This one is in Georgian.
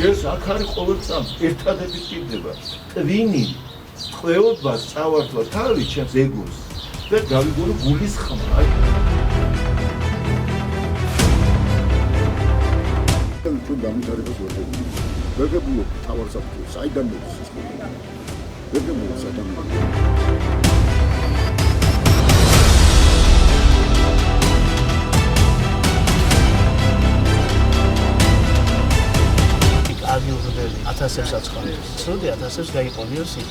ეს აქ არის ყოველ წამს ერთადერთი ტირდება. ტვინი ყველობას წავართვა თავი ჩემს ეგოს და გავიგონო გულის ხმა. ჩვენ გამიტარებას ვერ გებულობ თავარსაფრთხეს, საიდან მოდის ეს მოდი. ვერ გებულობ საიდან მოდის. აგიუღებელი 1000-ს აცხადებს. სროდი 1000-ს გაიყონიოს იქ.